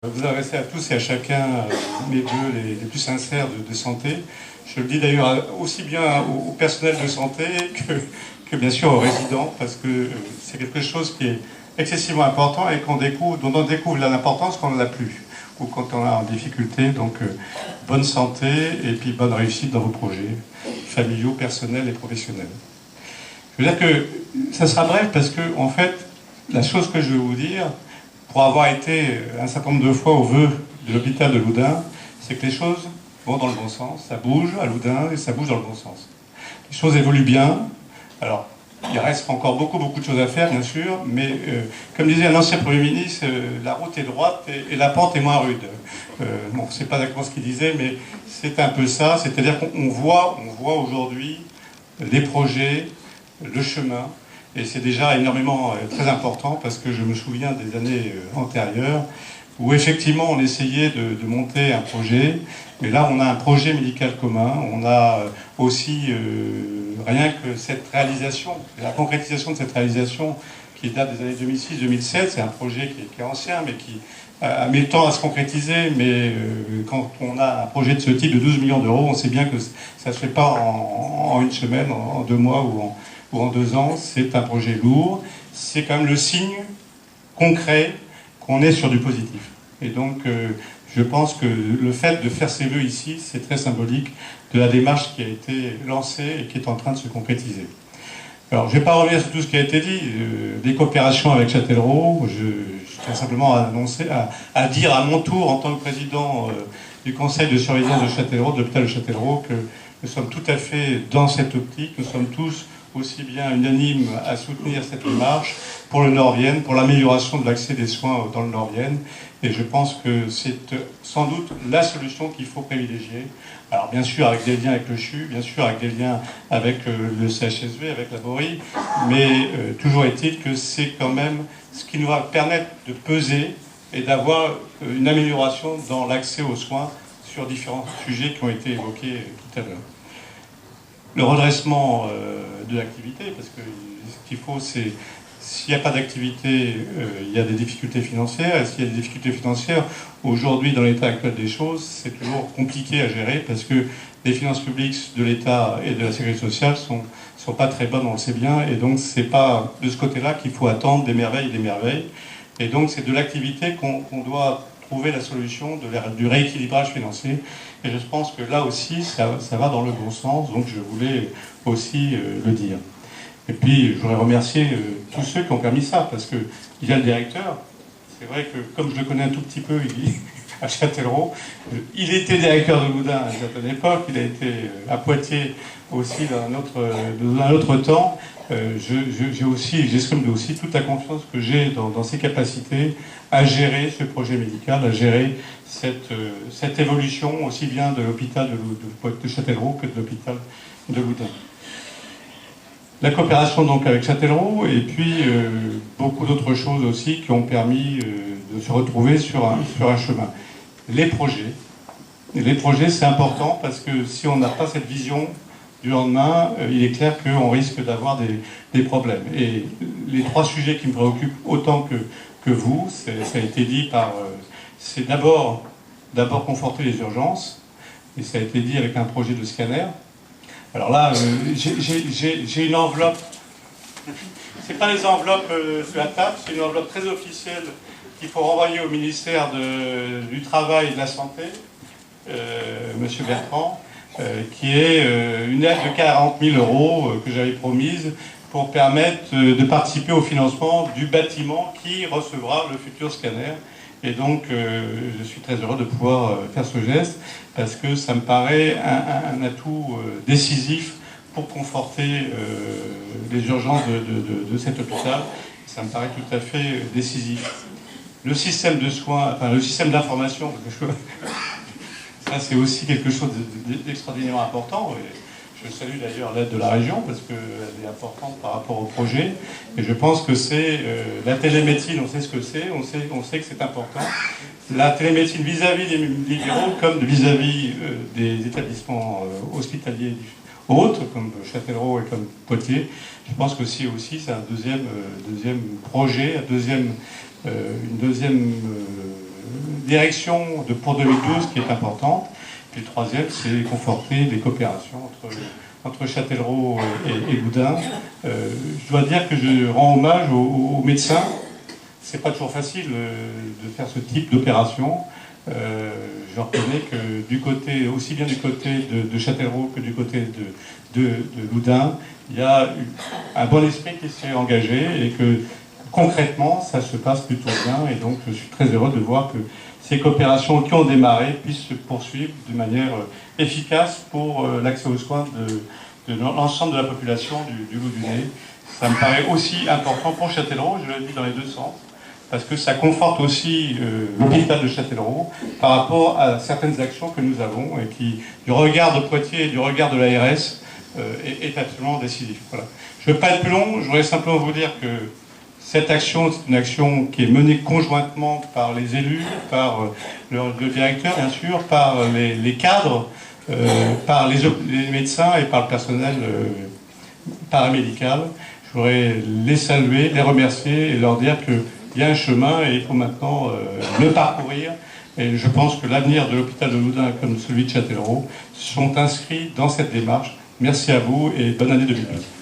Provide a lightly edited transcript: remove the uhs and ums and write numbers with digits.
Vous adressez à tous et à chacun mes vœux les plus sincères de santé. Je le dis d'ailleurs aussi bien au personnel de santé que bien sûr aux résidents, parce que c'est quelque chose qui est excessivement important et dont on découvre l'importance quand on n'a plus ou quand on est en difficulté. Donc bonne santé et puis bonne réussite dans vos projets familiaux, personnels et professionnels. Je veux dire que ça sera bref parce que en fait, la chose que je vais vous dire, pour avoir été un certain nombre de fois au vœu de l'hôpital de Loudun, c'est que les choses vont dans le bon sens. Ça bouge à Loudun et ça bouge dans le bon sens. Les choses évoluent bien. Alors, il reste encore beaucoup de choses à faire, bien sûr, mais comme disait un ancien Premier ministre, la route est droite et la pente est moins rude. Bon, c'est pas exactement ce qu'il disait, mais c'est un peu ça. C'est-à-dire qu'on voit aujourd'hui les projets, le chemin. Et c'est déjà énormément très important parce que je me souviens des années antérieures où effectivement on essayait de monter un projet, mais là on a un projet médical commun, on a aussi rien que cette réalisation, la concrétisation de cette réalisation qui date des années 2006-2007, c'est un projet qui est ancien mais qui met le temps à se concrétiser, mais quand on a un projet de ce type de 12 millions d'euros, on sait bien que ça ne se fait pas en une semaine, en 2 mois ou en 2 ans. C'est un projet lourd, c'est quand même le signe concret qu'on est sur du positif. Et donc, je pense que le fait de faire ces vœux ici, c'est très symbolique de la démarche qui a été lancée et qui est en train de se concrétiser. Alors, je ne vais pas revenir sur tout ce qui a été dit, des coopérations avec Châtellerault. Je tiens simplement à dire à mon tour, en tant que président du conseil de surveillance de Châtellerault, de l'hôpital de Châtellerault, que nous sommes tout à fait dans cette optique. Nous sommes tous aussi bien unanimes à soutenir cette démarche pour le Nord-Vienne, pour l'amélioration de l'accès des soins dans le Nord-Vienne. Et je pense que c'est sans doute la solution qu'il faut privilégier. Alors bien sûr avec des liens avec le CHU, bien sûr avec des liens avec le CHSV, avec la Borie, mais toujours est-il que c'est quand même ce qui nous va permettre de peser et d'avoir une amélioration dans l'accès aux soins sur différents sujets qui ont été évoqués tout à l'heure. Le redressement de l'activité, parce que ce qu'il faut, c'est s'il n'y a pas d'activité, il y a des difficultés financières. Et s'il y a des difficultés financières, aujourd'hui, dans l'état actuel des choses, c'est toujours compliqué à gérer parce que les finances publiques de l'État et de la Sécurité sociale sont pas très bonnes, on le sait bien. Et donc, c'est pas de ce côté-là qu'il faut attendre des merveilles et des merveilles. Et donc, c'est de l'activité qu'on doit trouver la solution du rééquilibrage financier. Et je pense que là aussi, ça va dans le bon sens. Donc, je voulais aussi le dire. Et puis, je voudrais remercier tous ceux qui ont permis ça, parce qu'il y a le directeur. C'est vrai que, comme je le connais un tout petit peu, à Châtellerault, il était directeur de Loudun à une certaine époque, il a été à Poitiers aussi dans un autre temps. J'exprime aussi toute la confiance que j'ai dans ses capacités à gérer ce projet médical, à gérer cette évolution aussi bien de l'hôpital de Châtellerault que de l'hôpital de Loudun. La coopération donc avec Châtellerault et puis beaucoup d'autres choses aussi qui ont permis de se retrouver sur un chemin. Les projets c'est important parce que si on n'a pas cette vision du lendemain, il est clair qu'on risque d'avoir des problèmes. Et les 3 sujets qui me préoccupent autant que vous, ça a été dit c'est d'abord conforter les urgences, et ça a été dit avec un projet de scanner. Alors là, j'ai une enveloppe. C'est pas les enveloppes sur la table, c'est une enveloppe très officielle qu'il faut renvoyer au ministère du Travail et de la Santé, Monsieur Bertrand, qui est une aide de 40 000 € que j'avais promise pour permettre de participer au financement du bâtiment qui recevra le futur scanner. Et donc, je suis très heureux de pouvoir faire ce geste parce que ça me paraît un atout décisif pour conforter les urgences de cet hôpital. Ça me paraît tout à fait décisif. Le système de soins, enfin le système d'information, ça c'est aussi quelque chose d'extraordinairement important. Et je salue d'ailleurs l'aide de la région parce qu'elle est importante par rapport au projet. Et je pense que c'est la télémédecine, on sait ce que c'est, on sait que c'est important. La télémédecine vis-à-vis des libéraux comme vis-à-vis des établissements hospitaliers autres, comme Châtellerault et comme Poitiers. Je pense que aussi c'est un deuxième projet, une deuxième direction pour 2012 qui est importante. Et le troisième, c'est conforter les coopérations entre Châtellerault et Loudun. Je dois dire que je rends hommage aux médecins. C'est pas toujours facile de faire ce type d'opération. Je reconnais que du côté, aussi bien du côté de Châtellerault que du côté de Loudun, il y a un bon esprit qui s'est engagé et que concrètement, ça se passe plutôt bien. Et donc, je suis très heureux de voir que ces coopérations qui ont démarré puissent se poursuivre de manière efficace pour l'accès aux soins de l'ensemble de la population du Loudunais. Ça me paraît aussi important pour Châtellerault, je le dis dans les deux sens, parce que ça conforte aussi l'hôpital de Châtellerault par rapport à certaines actions que nous avons et qui, du regard de Poitiers et du regard de l'ARS, est absolument décisif. Voilà. Je ne veux pas être plus long, je voudrais simplement vous dire que cette action, c'est une action qui est menée conjointement par les élus, par le directeur, bien sûr, par les cadres, par les médecins et par le personnel paramédical. Je voudrais les saluer, les remercier et leur dire qu'il y a un chemin et il faut maintenant le parcourir. Et je pense que l'avenir de l'hôpital de Loudun, comme celui de Châtellerault, sont inscrits dans cette démarche. Merci à vous et bonne année 2012.